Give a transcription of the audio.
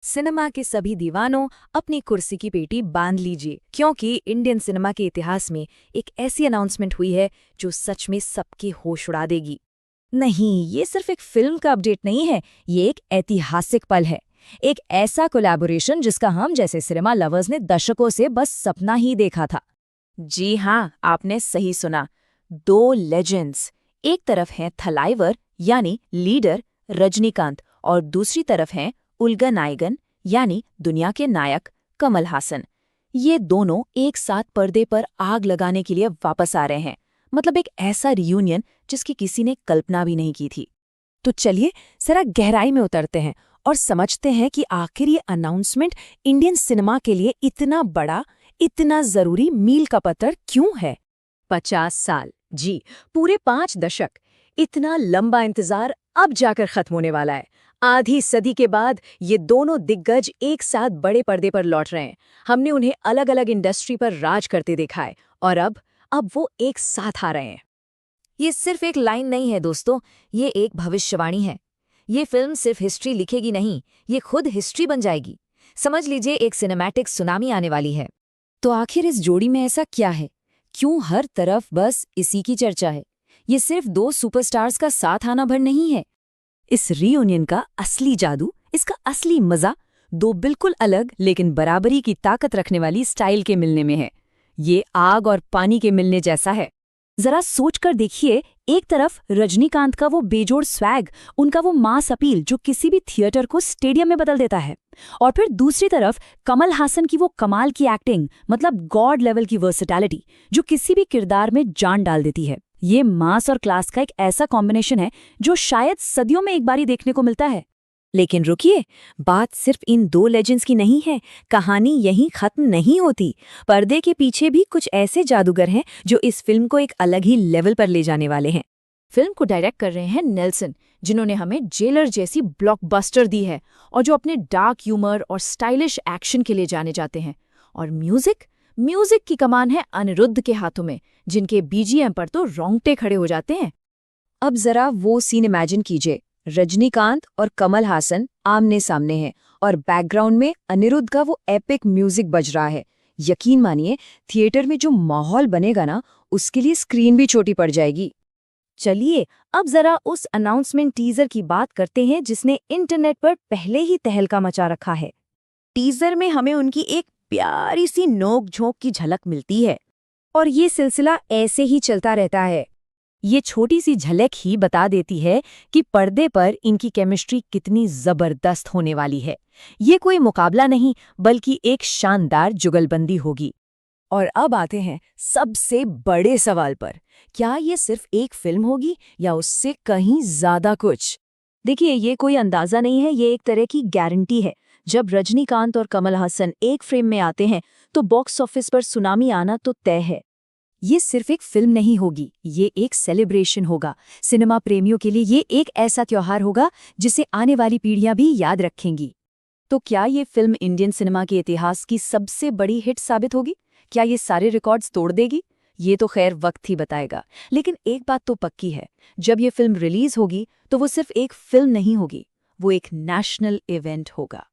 Cinema के सभी दीवानों अपनी कुर्सी की पेटी बांध लीजिए, क्योंकि इंडियन सिनेमा के इतिहास में एक ऐसी अनाउंसमेंट हुई है जो सच में सबके होश उड़ा देगी। नहीं, ये सिर्फ एक फिल्म का अपडेट नहीं है, ये एक ऐतिहासिक पल है। एक ऐसा कोलैबोरेशन जिसका हम जैसे सिनेमा लवर्स ने दशकों से बस सपना ही देखा था। जी हाँ, आपने सही सुना। दो लेजेंड्स, एक तरफ हैं थलाइवर यानी लीडर रजनीकांत और दूसरी तरफ हैं उल्गा नायगन यानी दुनिया के नायक कमल हासन। ये दोनों एक साथ पर्दे पर आग लगाने के लिए वापस आ रहे हैं। मतलब एक ऐसा रियूनियन जिसकी किसी ने कल्पना भी नहीं की थी। तो चलिए जरा गहराई में उतरते हैं और समझते हैं कि आखिर ये अनाउंसमेंट इंडियन सिनेमा के लिए इतना बड़ा, इतना जरूरी मील का पत्थर क्यों है। 50 साल, जी पूरे 5 दशक, इतना लंबा इंतजार अब जाकर खत्म होने वाला है। आधी सदी के बाद ये दोनों दिग्गज एक साथ बड़े पर्दे पर लौट रहे हैं। हमने उन्हें अलग अलग इंडस्ट्री पर राज करते देखा है और अब वो एक साथ आ रहे हैं। ये सिर्फ एक लाइन नहीं है दोस्तों, ये एक भविष्यवाणी है। ये फिल्म सिर्फ हिस्ट्री लिखेगी नहीं, ये खुद हिस्ट्री बन जाएगी। समझ लीजिए एक सिनेमैटिक सुनामी आने वाली है। तो आखिर इस जोड़ी में ऐसा क्या है? क्यों हर तरफ बस इसी की चर्चा है? ये सिर्फ दो सुपरस्टार्स का साथ आना भर नहीं है। इस रीयूनियन का असली जादू, इसका असली मजा दो बिल्कुल अलग लेकिन बराबरी की ताकत रखने वाली स्टाइल के मिलने में है। ये आग और पानी के मिलने जैसा है। जरा सोचकर देखिए, एक तरफ रजनीकांत का वो बेजोड़ स्वैग, उनका वो मास अपील जो किसी भी थिएटर को स्टेडियम में बदल देता है, और फिर दूसरी तरफ कमल हासन की वो कमाल की एक्टिंग, मतलब गॉड लेवल की वर्सेटैलिटी जो किसी भी किरदार में जान डाल देती है। ये मास और क्लास का एक ऐसा कॉम्बिनेशन है जो शायद सदियों में एक बार ही देखने को मिलता है। लेकिन रुकिए, बात सिर्फ इन दो लेजेंड्स की नहीं है। कहानी यहीं खत्म नहीं होती। पर्दे के पीछे भी कुछ ऐसे जादूगर हैं जो इस फिल्म को एक अलग ही लेवल पर ले जाने वाले हैं। फिल्म को डायरेक्ट कर रहे हैं नेल्सन, जिन्होंने हमें जेलर जैसी ब्लॉकबस्टर दी है और जो अपने डार्क ह्यूमर और स्टाइलिश एक्शन के लिए जाने जाते हैं। और म्यूजिक की कमान है अनिरुद्ध के हाथों में, जिनके बीजीएम पर तो रोंगटे खड़े हो जाते हैं। अब जरा वो सीन इमेजिन कीजिए, रजनीकांत और कमल हासन आमने सामने हैं और बैकग्राउंड में अनिरुद्ध का वो एपिक म्यूजिक बज रहा है। यकीन मानिए, थिएटर में जो माहौल बनेगा ना, उसके लिए स्क्रीन भी छोटी पड़ जाएगी। चलिए अब जरा उस अनाउंसमेंट टीजर की बात करते हैं जिसने इंटरनेट पर पहले ही तहलका मचा रखा है। टीजर में हमें उनकी एक प्यारी सी नोक-झोंक की झलक मिलती है और ये सिलसिला ऐसे ही चलता रहता है। ये छोटी सी झलक ही बता देती है कि पर्दे पर इनकी केमिस्ट्री कितनी जबरदस्त होने वाली है। ये कोई मुकाबला नहीं, बल्कि एक शानदार जुगलबंदी होगी। और अब आते हैं सबसे बड़े सवाल पर, क्या ये सिर्फ एक फिल्म होगी या उससे कहीं ज्यादा कुछ? देखिए, ये कोई अंदाजा नहीं है, ये एक तरह की गारंटी है। जब रजनीकांत और कमल हासन एक फ्रेम में आते हैं तो बॉक्स ऑफिस पर सुनामी आना तो तय है। ये सिर्फ एक फिल्म नहीं होगी, ये एक सेलिब्रेशन होगा। सिनेमा प्रेमियों के लिए ये एक ऐसा त्योहार होगा जिसे आने वाली पीढ़ियां भी याद रखेंगी। तो क्या ये फिल्म इंडियन सिनेमा के इतिहास की सबसे बड़ी हिट साबित होगी? क्या ये सारे रिकॉर्ड्स तोड़ देगी? ये तो खैर वक्त ही बताएगा। लेकिन एक बात तो पक्की है, जब ये फिल्म रिलीज होगी तो वो सिर्फ एक फिल्म नहीं होगी, वो एक नेशनल इवेंट होगा।